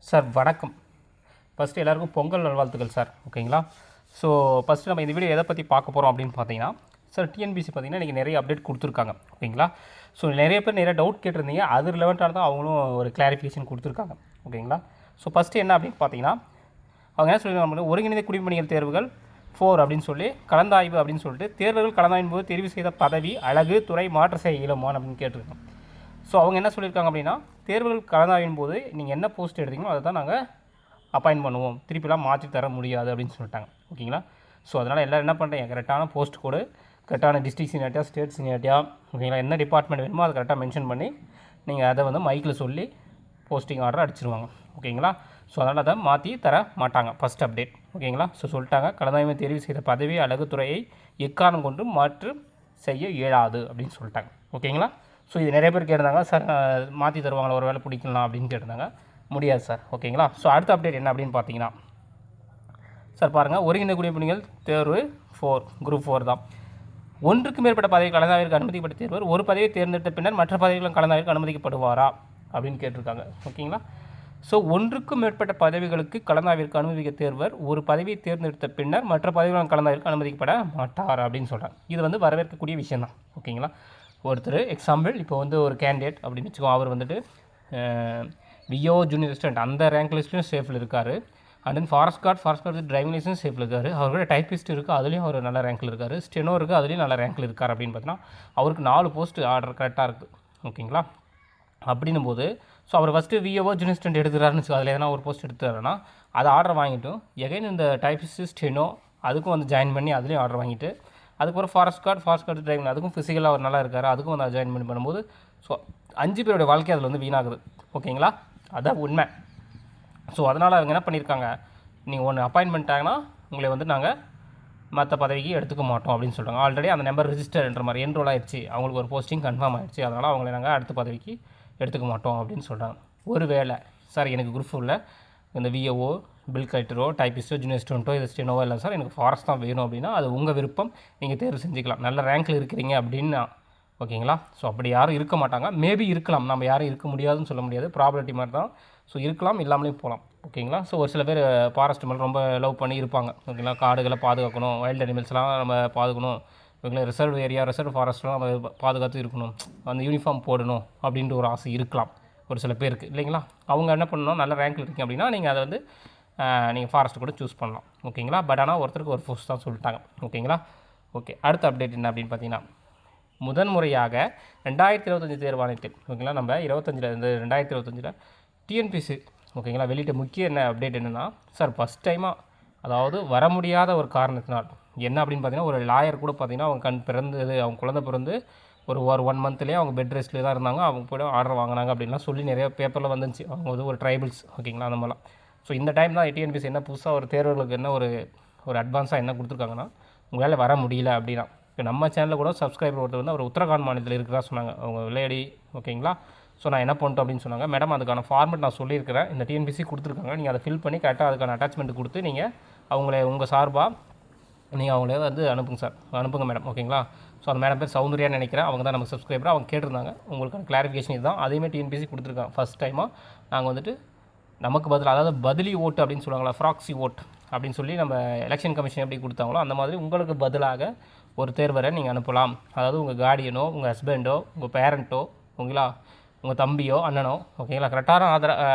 Sir வணக்கம். First எல்லாருக்கும் பொங்கல் நல்வாழ்த்துக்கள் சார். ஓகேங்களா? ஸோ ஃபஸ்ட்டு நம்ம இந்த வீடியோ எதை பற்றி பார்க்க போகிறோம் அப்படின்னு பார்த்தீங்கன்னா, சார் டிஎன்பிஎஸ்சி பார்த்தீங்கன்னா இன்றைக்கி நிறைய அப்டேட் கொடுத்துருக்காங்க. ஓகேங்களா? ஸோ நிறைய பேர் நிறைய டவுட் கேட்டிருந்தீங்க. அது ரிலவெண்ட்டாக தான் அவங்களும் ஒரு கிளாரிஃபிகேஷன் கொடுத்துருக்காங்க. ஓகேங்களா? ஸோ ஃபஸ்ட்டு என்ன அப்படின்னு பார்த்தீங்கன்னா, அவங்க என்ன சொல்லியிருக்காங்க, ஒருங்கிணைந்த குடிப்பணிகள் தேர்வுகள் 4 அப்படின்னு சொல்லி கலந்தாய்வு அப்படின்னு சொல்லிட்டு தேர்வுகள் கலந்தாய்வின் போது தெரிவு செய்த பதவி, அழகு, துறை மாற்ற செய்ய இயலுமான்னு அப்படின்னு கேட்டிருக்கோம். ஸோ அவங்க என்ன சொல்லியிருக்காங்க அப்படின்னா, தேர்வுகள் கலந்தாய்வின் போது நீங்கள் என்ன போஸ்ட் எடுத்தீங்களோ அதை தான் நாங்கள் அப்பாயின்ட் பண்ணுவோம், திருப்பிலாம் மாற்றி தர முடியாது அப்படின்னு சொல்லிட்டாங்க. ஓகேங்களா? ஸோ அதனால் எல்லோரும் என்ன பண்ணுறீங்க, கரெக்டான போஸ்ட் கோடு, கரெக்டான டிஸ்ட்ரிக்ட் சீனியாரிட்டியா, ஸ்டேட் சீனியாரிட்டியா, ஓகேங்களா, என்ன டிபார்ட்மெண்ட் வேணுமோ அதை கரெக்டாக மென்ஷன் பண்ணி நீங்கள் அதை வந்து மைக்கில் சொல்லி போஸ்டிங் ஆர்டர் அடிச்சிருவாங்க. ஓகேங்களா? ஸோ அதனால் அதை மாற்றி தர மாட்டாங்க. First update. ஓகேங்களா? ஸோ சொல்லிட்டாங்க, கலந்தாய்வு தெரிவு செய்த பதவி, அழகு, துறையை எக்காரணம் கொண்டு மாற்று செய்ய இயலாது அப்படின்னு சொல்லிட்டாங்க. ஓகேங்களா? ஸோ இது நிறைய பேர் கேட்டிருந்தாங்க, சார் மாற்றி தருவாங்களா, ஒரு வேலை பிடிக்கலாம் அப்படின்னு கேட்டிருந்தாங்க. முடியாது சார். ஓகேங்களா? ஸோ அடுத்த அப்டேட் என்ன அப்படின்னு பார்த்தீங்கன்னா, சார் பாருங்கள், ஒருங்கிணைந்த குடிப்பணிகள் தேர்வு 4 குரூப் 4 தான். ஒன்றுக்கு மேற்பட்ட பதவி கலந்தாய்விற்கு அனுமதிக்கப்பட்ட தேர்வர் ஒரு பதவியை தேர்ந்தெடுத்த பின்னர் மற்ற பதவிகளும் கலந்தாய்விற்கு அனுமதிக்கப்படுவாரா அப்படின்னு கேட்டிருக்காங்க. ஓகேங்களா? ஸோ ஒன்றுக்கும் மேற்பட்ட பதவிகளுக்கு கலந்தாய்விற்கு அனுமதிக்க தேர்வர் ஒரு பதவியை தேர்ந்தெடுத்த பின்னர் மற்ற பதவிகளும் கலந்தாய்விற்கு அனுமதிக்கப்பட மாட்டார் அப்படின்னு சொல்கிறாங்க. இது வந்து வரவேற்கக்கூடிய விஷயம் தான். ஓகேங்களா? ஒருத்தர் எக்ஸாம்பிள் இப்போ வந்து ஒரு கேண்டிடேட் அப்படின்னு வச்சுக்கோ, அவர் வந்துட்டு விஓ ஜூனியர் அசிஸ்டன்ட் அந்த ரேங்க் லிஸ்ட்லையும் சேஃபில் இருக்கார். And then forest guard driving licence சேஃபில் இருக்கார். அவரோட டைப்பிஸ்ட் இருக்குது, அதுலேயும் அவர் நல்ல ரேங்கில் இருக்கார். ஸ்டெனோ இருக்குது, அதுலேயும் நல்ல ரேங்கில் இருக்கார். அப்படின்னு பார்த்தீங்கன்னா அவருக்கு 4 போஸ்ட் ஆர்டர் கரெக்டாக இருக்குது. ஓகேங்களா? அப்படின்னும் போது ஸோ அவர் ஃபஸ்ட்டு விஓ ஜூனியர் அசிஸ்டன்ட் எடுத்துக்கிறாருன்னு வச்சுக்கோ, அதில் எதனா ஒரு போஸ்ட் எடுத்துறாருன்னா அதை ஆர்டர் வாங்கிட்டும் எகைன் இந்த டைப்பிஸ்ட் ஸ்டெனோ அதுக்கும் வந்து ஜாயின் பண்ணி அதுலேயும் ஆர்டர் வாங்கிட்டு, அதுக்கப்புறம் ஃபாரஸ்ட் கார்டு டிரைவிங் அதுக்கும் ஃபிசிக்கலாக அவர் நல்லா இருக்கார், அதுக்கும் வந்து ஜாயின் பண்ணி பண்ணும்போது ஸோ 5 பேருடைய வாழ்க்கை அதில் வந்து வீணாகுது. ஓகேங்களா? அதான் உண்மை. ஸோ அதனால் அவங்க என்ன பண்ணியிருக்காங்க, நீங்கள் ஒன்று அப்பாயின்ட் பண்ணிட்டாங்கன்னா உங்களை வந்து நாங்கள் மற்ற பதவிக்கு எடுத்துக்க மாட்டோம் அப்படின்னு சொல்கிறாங்க. ஆல்ரெடி அந்த நம்பர் ரிஜிஸ்டர்ன்ற மாதிரி என்ரோல் ஆகிடுச்சு, அவங்களுக்கு ஒரு போஸ்டிங் கன்ஃபார்ம் ஆகிடுச்சு, அதனால் அவங்கள நாங்கள் அடுத்த பதவிக்கு எடுத்துக்க மாட்டோம் அப்படின்னு சொல்கிறாங்க. ஒரு வேளை சார் எனக்கு குரூப் உள்ள இந்த விஓஓ, பில் கலெக்டரோ, டைப்பிஸ்டோ, ஜூனியர் அசிஸ்டன்ட்டோ, இது ஸ்டெனோவோ இல்லை சார் எனக்கு ஃபாரஸ்ட் தான் வேணும் அப்படின்னா அது உங்கள் விருப்பம், நீங்கள் தேர்வு செஞ்சுக்கலாம். நல்ல ரேங்க்கில் இருக்கிறீங்க அப்படின்னா. ஓகேங்களா? ஸோ அப்படி யாரும் இருக்க மாட்டாங்க. மேபி இருக்கலாம், நம்ம யாரும் இருக்க முடியாதுன்னு சொல்ல முடியாது, ப்ராபர்ட்டி மாதிரி தான். ஸோ இருக்கலாம், இல்லாமலேயும் போகலாம். ஓகேங்களா? ஸோ ஒரு சில பேர் ஃபாரஸ்ட் மேலே ரொம்ப லவ் பண்ணி இருப்பாங்க. ஓகேங்களா? காடுகளை பாதுகாக்கணும், வைல்டு அனிமல்ஸ்லாம் நம்ம பாதுகாக்கணும், ஓகேங்களா, ரிசர்வ் ஏரியா, ரிசர்வ் ஃபாரஸ்ட்லாம் நம்ம பாதுகாத்து இருக்கணும், அந்த யூனிஃபார்ம் போடணும் அப்படின்ற ஒரு ஆசை இருக்கலாம் ஒரு சில பேருக்கு, இல்லைங்களா? அவங்க என்ன பண்ணணும், நல்ல ரேங்க்கில் இருக்கீங்க அப்படின்னா நீங்கள் அதை வந்து நீங்கள் ஃபாரஸ்ட்டு கூட சூஸ் பண்ணலாம். ஓகேங்களா? பட் ஆனால் ஒருத்தருக்கு ஒரு போஸ்ட் தான் சொல்லிட்டாங்க. ஓகேங்களா? ஓகே, அடுத்த அப்டேட் என்ன அப்படின்னு பார்த்தீங்கன்னா, முதன்முறையாக 2025 தேர்வாணையத்தில், ஓகேங்களா, நம்ம 2025 டிஎன்பிஎஸ்சி ஓகேங்களா வெளியிட்ட முக்கிய என்ன அப்டேட் என்னென்னா, சார் ஃபஸ்ட் டைமாக, அதாவது வர முடியாத ஒரு காரணத்தினால் என்ன அப்படின்னு பார்த்தீங்கன்னா, ஒரு லாயர் கூட பார்த்தீங்கன்னா அவங்க அவங்க குழந்தை பிறந்து ஒரு 1 மந்த்லேயே அவங்க பெட் ரெஸ்ட்லேயே தான் இருந்தாங்க, அவங்க போய்ட்டு ஆர்டர் வாங்கினாங்க அப்படின்லாம் சொல்லி நிறைய பேப்பரில் வந்துச்சு. அவங்க வந்து ஒரு ட்ரைபிள்ஸ், ஓகேங்களா, அந்த மாதிரிலாம். ஸோ இந்த டைம் தான் டிஎன்பிஎஸ்சி என்ன புதுசாக ஒரு தேர்வுகளுக்கு என்ன ஒரு அட்வான்ஸாக என்ன கொடுத்துருக்காங்கன்னா, உங்களால் வர முடியல அப்படின்னா, இப்போ நம்ம சேனலில் கூட சப்ஸ்கிரைபர் ஒருத்தர் வந்து அவர் உத்தரகாண்ட் மாநிலத்தில் இருக்கிறதா சொன்னாங்க, அவங்க விளையாடி. ஓகேங்களா? ஸோ நான் என்ன பண்ணிட்டோம் அப்படின்னு சொன்னாங்க, மேடம் அதுக்கான ஃபார்மெட் நான் சொல்லியிருக்கிறேன், இந்த டிஎன்பிஎஸ்சி கொடுத்துருக்காங்க, நீங்கள் அதை ஃபில் பண்ணி கரெக்டாக அதுக்கான அட்டாச்மெண்ட் கொடுத்து நீங்கள் அவங்கள உங்கள் சார்பாக நீங்கள் அவங்களே வந்து அனுப்புங்க சார், அனுப்புங்க மேடம். ஓகேங்களா? ஸோ அந்த மேடம் பேர் சௌந்தர்யான்னு நினைக்கிறேன், அவங்க தான் நமக்கு சப்ஸ்கிரைபர். அவங்க கேட்டிருந்தாங்க, உங்களுக்கான கிளாரிஃபிகேஷன் இதுதான். அதேமாதிரி டிஎன்பிஎஸ்சி கொடுத்துருக்காங்க. ஃபஸ்ட் டைமாக நாங்கள் வந்துட்டு நமக்கு பதிலாக, அதாவது பதிலி ஓட்டு அப்படின்னு சொல்லுவாங்களா, ஃப்ராக்ஸி ஓட் அப்படின்னு சொல்லி நம்ம எலெக்ஷன் கமிஷன் எப்படி கொடுத்தாங்களோ அந்த மாதிரி உங்களுக்கு பதிலாக ஒரு தேர்வரை நீங்கள் அனுப்பலாம். அதாவது உங்கள் கார்டியனோ, உங்கள் ஹஸ்பண்டோ, உங்கள் பேரண்ட்டோ, ஓகேங்களா, உங்கள் தம்பியோ அண்ணனோ, ஓகேங்களா, கரெக்டான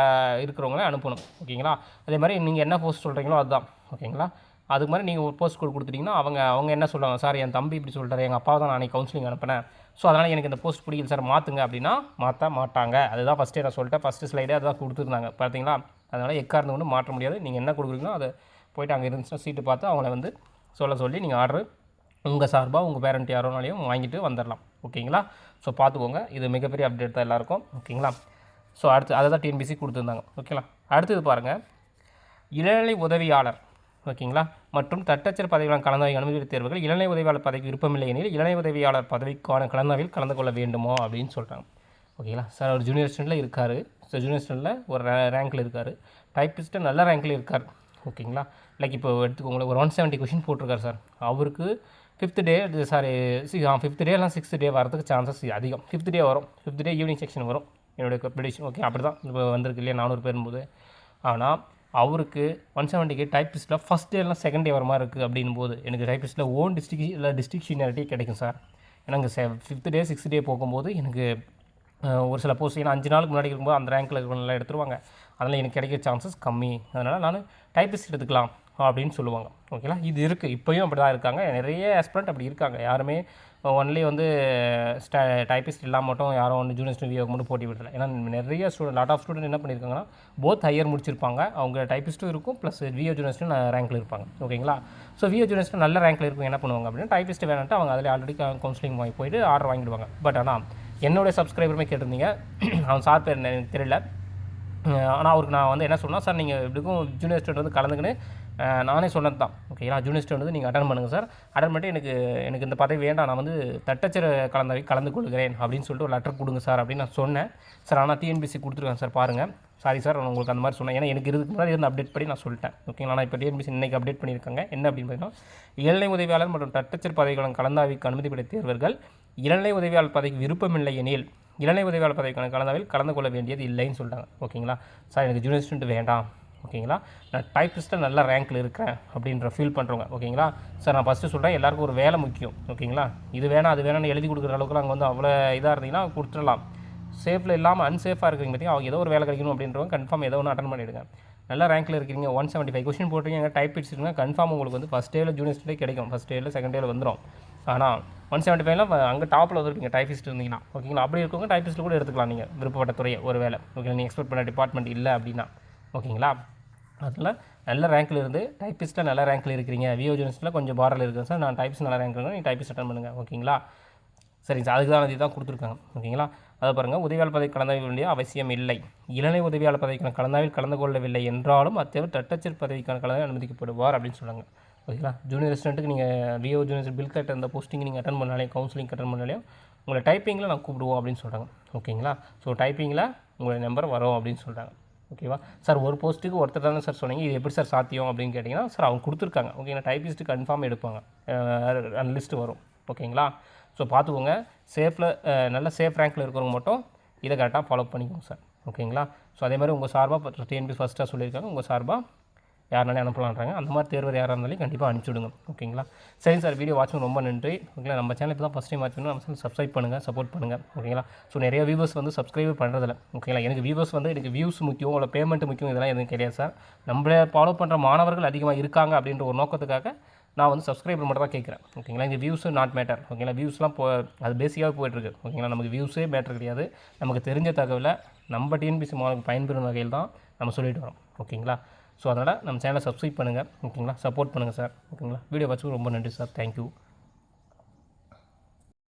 இருக்கிறவங்களே அனுப்பணும். ஓகேங்களா? அதே மாதிரி நீங்கள் என்ன போஸ்ட் சொல்கிறீங்களோ அதுதான். ஓகேங்களா? அதுக்கு மாதிரி நீங்கள் ஒரு போஸ்ட் கோட் கொடுத்துட்டிங்கன்னா அவங்க என்ன சொல்லுவாங்க, சார் என் தம்பி இப்படி சொல்லிட்டாரு, எங்கள் அப்பாவை தான் நான் கவுன்சிலிங் அனுப்பினேன், ஸோ அதனால் எனக்கு இந்த போஸ்ட் பிடிக்கல சார், மாற்றுங்க அப்படின்னா மாற்ற மாட்டாங்க. அதுதான் ஃபஸ்ட்டே நான் சொல்லிட்டேன், ஃபஸ்ட்டு ஸ்லைடே அதுதான் கொடுத்துருந்தாங்க, பார்த்தீங்களா? அதனால் எக்காரணம் ஒன்று மாற்ற முடியாது. நீங்கள் என்ன கொடுக்குறீங்களோ அதை போய்ட்டு அங்கே இருந்துச்சுன்னா சீட்டு பார்த்து அவங்கள வந்து சொல்லி நீங்கள் ஆர்டர் உங்கள் சார்பாக உங்கள் பேரண்ட் யாரோனாலையும் வாங்கிட்டு வந்துடலாம். ஓகேங்களா? ஸோ பார்த்துக்கோங்க, இது மிகப்பெரிய அப்டேட் தான் எல்லாருக்கும். ஓகேங்களா? ஸோ அடுத்து அதை தான் டிஎன்பிஎஸ்சி கொடுத்துருந்தாங்க. ஓகேங்களா? அடுத்தது பாருங்கள், இளநிலை உதவியாளர், ஓகேங்களா, மற்றும் தட்டச்சர் பதவிகளான கலந்தாய்வு அனுமதி தேர்வுகள் இளநிலை உதவியாளர் பதவிக்கு விருப்பமில்லை எனில் இளநிலை உதவியாளர் பதவிக்கான கலந்தாய்வில் கலந்து கொள்ள வேண்டுமோ அப்படின்னு சொல்கிறாங்க. ஓகேங்களா? சார் ஒரு ஜூனியர் ஸ்டூடெண்ட்டில் இருக்கார், ஸோ ஜூனியர் ஸ்டூடெண்ட்டில் ஒரு ரேங்க்கில் இருக்கார், டைப்பிஸ்ட்டு நல்ல ரேங்க்கில் இருக்கார். ஓகேங்களா? லைக் இப்போ எடுத்துக்கோங்களேன், ஒரு 170 கொஷின் போட்டிருக்காரு சார், அவருக்கு 5th டே சாரி 5th டே எல்லாம் 6th டே வரதுக்கு சான்சஸ் அதிகம். 5th டே வரும், 5th டே ஈவினிங் செக்ஷன் வரும் என்னுடைய ப்ரெடிக்ஷன். ஓகே, அப்படி தான் இப்போ வந்திருக்கு இல்லையா, 400 பேரும்போது. ஆனால் அவருக்கு 170K டைப்பிஸ்ட்டில் ஃபஸ்ட் டே எல்லாம் செகண்ட் டே வர மாதிரி இருக்குது அப்படின் போது எனக்கு டைப்பிஸ்ட்டில் ஓன் டிஸ்ட்ரிக்ட் இல்லை டிஸ்ட்ரிக்ட் சீனியாரிட்டி கிடைக்கும் சார். ஏன்னா இங்கே 5th டே 6th டே போகும்போது எனக்கு ஒரு சில போஸ்ட் ஏன்னா 5 நாளுக்கு முன்னாடி இருக்கும்போது அந்த ரேங்க்கில் இருக்கிறவங்களாம் எடுத்துருவாங்க. அதனால் எனக்கு கிடைக்கிற சான்சஸ் கம்மி. அதனால் நான் டைப்பிஸ்ட் எடுத்துக்கலாம் அப்படின்னு சொல்லுவாங்க. ஓகேங்களா, இது இருக்குது, இப்போயும் அப்படி தான் இருக்காங்க. நிறைய ஆஸ்பிரண்ட் அப்படி இருக்காங்க. யாருமே ஒன்லி வந்து டைப்பிஸ்ட் இல்லாமல் மட்டும் யாரும் வந்து ஜூனியர் ஸ்டூடியோ மட்டும் போட்டி விடலை. ஏன்னா நிறைய லாட் ஆஃப் ஸ்டூடெண்ட் என்ன பண்ணியிருக்காங்கன்னா போத் ஹையர் முடிச்சிருப்பாங்க. அவங்க டைப்பிஸ்ட்டும் இருக்கும் ப்ளஸ் விஓ ஜூனியர்ஸ்ட்டும் ரேங்க்கில் இருப்பாங்க. ஓகேங்களா, ஸோ விஓ ஜூனியர்ஸ்ட்டும் நல்ல ரேங்க்கில் இருக்கும். என்ன பண்ணுவாங்க அப்படின்னா டைப்பிஸ்ட் வேணான்ட்டு அவங்க அதில் ஆல்ரெடி கவுன்சிலிங் வாங்கி போயிட்டு ஆர்டர் வாங்கிடுவாங்க. பட் ஆனால் என்னுடைய சப்ஸ்கிரைபருமே கேட்டிருந்தீங்க, அவன் சார் பேர் எனக்கு தெரியல. ஆனால் அவருக்கு நான் வந்து என்ன சொன்னால், சார் நீங்கள் எப்படிக்கும் ஜூனியர் ஸ்டூடெண்ட் வந்து கலந்துக்கின்னு நானே சொன்னது தான். ஓகேங்களா, ஜூனியர் ஸ்டூடெண்ட் வந்து நீங்கள் அட்டன் பண்ணுங்கள் சார். அட்டன் பண்ணிட்டு எனக்கு இந்த பதவி வேண்டாம், நான் வந்து தட்டச்சர் கலந்து கொள்கிறேன் அப்படின்னு சொல்லிட்டு ஒரு லெட்டர் கொடுங்க சார் அப்படின்னு நான் சொன்னேன். சார் ஆனால் டிஎன்பிசி கொடுத்துருக்கேன் சார் பாருங்கள். சாரி சார், நான் உங்களுக்கு அந்த மாதிரி சொன்னேன். ஏன்னா எனக்கு இதுக்கு முன்னாடி இருந்த அப்டேட் படி நான் சொல்லிட்டேன். ஓகேங்களா, நான் இப்போ டிஎன்பிசி இன்றைக்கி அப்டேட் பண்ணியிருக்காங்க. என்ன அப்படின்னு பார்த்தீங்கன்னா, இளநிலை உதவியாளர் மற்றும் தட்டச்சர் பதவிகளும் கலந்தாய்வுக்கு அனுமதிப்பட்ட தேர்வர்கள் இளநிலை உதவியாளர் பதவிக்கு விருப்பமில்லை எனில் இளநிலை உதவியாளர் பதவிக்கான கலந்தாவில் கலந்து கொள்ள வேண்டியது இல்லைன்னு சொல்லிட்டாங்க. ஓகேங்களா, சார் எனக்கு ஜூனியர் ஸ்டூடெண்ட் வேண்டாம். ஓகேங்களா, நான் டைப்பிஸ்ட்டில் நல்ல ரேங்க்கில் இருக்கிறேன் அப்படின்ற ஃபீல் பண்ணுறவங்க. ஓகேங்களா, சார் நான் ஃபஸ்ட்டு சொல்கிறேன், எல்லாருக்கும் ஒரு வேலை முக்கியம். ஓகேங்களா, இது வேணாம் அது வேணாம்னு எழுதி கொடுக்குற அளவுக்கு அங்கே வந்து அவ்வளோ இதாக இருந்தீங்கன்னா கொடுத்துடலாம். சேஃபில் இல்லாமல் அன்சேஃபாக இருக்கிறீங்க பார்த்தீங்கன்னா, அவங்க ஏதோ ஒரு வேலை கிடைக்கணும் அப்படின்றவங்க கன்ஃபார்ம் ஏதோ ஒன்று அட்டன் பண்ணிவிடுங்க. நல்ல ரேங்க்கில் இருக்கிறீங்க, 175 கொஸ்டின் போட்டிருக்கீங்க, டைப்பிஸ்ட் இருக்குங்க, கன்ஃபார்ம் உங்களுக்கு வந்து ஃபஸ்ட் டேயில் ஜூனியர் ஸ்டூடெண்ட் கிடைக்கும். ஃபஸ்ட் டேயில் செகண்ட் டேயில் வந்துடும். ஆனால் 175 அங்கே டாப்பில் வந்துருப்பீங்க டைப்பிஸ்ட் இருந்தீங்கன்னா. ஓகேங்களா, அப்படி இருக்கவங்க டைப்பிஸ்ட்டில் கூட எடுத்துக்கலாம் நீங்கள் விருப்பப்பட்ட துறையை ஒரு வேலை. ஓகேங்களா, நீங்கள் எக்ஸ்பெக்ட் பண்ண டிபார்ட்மெண்ட் இல்லை அப்படின்னா. ஓகேங்களா, அதில் நல்ல ரேங்க்கில் இருந்து டைப்பிஸ்ட்டில் நல்ல ரேங்க்கில் இருக்கிறீங்க, விஓ ஜூனியர்ஸில் கொஞ்சம் பார்டரில் இருக்குது சார், நான் டைப்பிஸ்ட் நல்ல ரேங்க் இருக்கேன், நீங்கள் டைப்பிஸ்ட் அட்டன் பண்ணுங்கள். ஓகேங்களா, சரிங்க சார், அதுக்கு தான் இது தான் கொடுத்துருக்காங்க. ஓகேங்களா, அதை பாருங்கள், உதவியாளர் பதவி கலந்து வேண்டிய அவசியம் இல்லை. இளநிலை உதவியாளர் பதவிக்கான கலந்தாவில் கலந்து கொள்ளவில்லை என்றாலும் அத்தேவர் தட்டச்சர் பதவிக்கான கலந்தாவில் அனுமதிக்கப்படுவார் அப்படின்னு சொல்லுவாங்க. ஓகேங்களா, ஜூனியர் ரெஸ்டூடெண்ட்டுக்கு நீங்கள் விஓ ஜூனியர் பில் கலெக்டர் இந்த போஸ்டிங் நீங்கள் அட்டன் பண்ணாலே, கவுன்சிலிங் அட்டன் பண்ணாலே உங்களை டைப்பிங்கில் நான் கூப்பிடுவோம் அப்படின்னு சொல்கிறாங்க. ஓகேங்களா, ஸோ டைப்பிங்கில் உங்களுடைய நம்பர் வரும் அப்படின்னு சொல்கிறாங்க. ஓகேவா சார், ஒரு போஸ்ட்டுக்கு ஒருத்தர் தானே சார் சொன்னீங்க, இது எப்படி சார் சாத்தியம் அப்படின்னு கேட்டிங்கன்னா, சார் அவங்க கொடுத்துருக்காங்க. ஓகேங்களா, டைப்பிஸ்ட்டு கன்ஃபார்ம் எடுப்பாங்க, லிஸ்ட்டு வரும். ஓகேங்களா, ஸோ பார்த்துக்கோங்க. நல்ல சேஃப் ரேங்க்கில் இருக்கிறவங்க மட்டும் இதை கரெக்டாக ஃபாலோ பண்ணிக்கோங்க சார். ஓகேங்களா, ஸோ அதே மாதிரி உங்கள் சார்பாக டிஎன்பி ஃபஸ்ட்டாக சொல்லியிருக்காங்க, உங்கள் சார்பாக யாருனாலே அனுப்பலான்றாங்க. அந்த மாதிரி தேர்வர் யாராக இருந்தாலும் கண்டிப்பாக அனுப்பிச்சுடுங்க. ஓகேங்களா, சரிங்க சார், வீடியோ வாட்சிங் ரொம்ப நன்றி. ஓகேங்களா, நம்ம சேனல் இப்போ தான் ஃபஸ்ட் டைம் வாட்சிங்கன்னா நம்ம சேனல் சப்ஸ்கிரைப் பண்ணுங்கள், சப்போர்ட் பண்ணுங்கள். ஓகேங்களா, ஸோ நிறைய வியூவர்ஸ் வந்து சப்ஸ்கிரைப் பண்ணுறதில்ல. ஓகேங்களா, எனக்கு வியூவர்ஸ் வந்து எனக்கு வியூஸ் முக்கியம், உங்களை பேமெண்ட் முக்கியம், இதெல்லாம் எதுவும் கிடையாது சார். நம்மளை ஃபாலோ பண்ணுற மாணவர்கள் அதிகமாக இருக்காங்க அப்படின்ற ஒரு நோக்கத்துக்காக நான் வந்து சப்ஸ்கிரைபர் மட்டும் தான் கேட்குறேன். ஓகேங்களா, இந்த வியூஸு நாட் மேட்டர். ஓகேங்களா, வியூஸ்லாம் அது பேசிக்காக போய்ட்டுருக்கு. ஓகேங்களா, நமக்கு வியூஸே மேட்டர் கிடையாது. நமக்கு தெரிஞ்ச தகவலை நம்ம டிஎன்பிசி மாணவர்களுக்கு பயன்பெறும் வகையில் தான் நம்ம சொல்லிட்டு வரோம். ஓகேங்களா, ஸோ அதனால் நம்ம சேனலை சப்ஸ்கிரைப் பண்ணுங்கள். ஓகேங்களா, சப்போர்ட் பண்ணுங்கள் சார். ஓகேங்களா, வீடியோ வச்சு ரொம்ப நன்றி சார். தேங்க்யூ.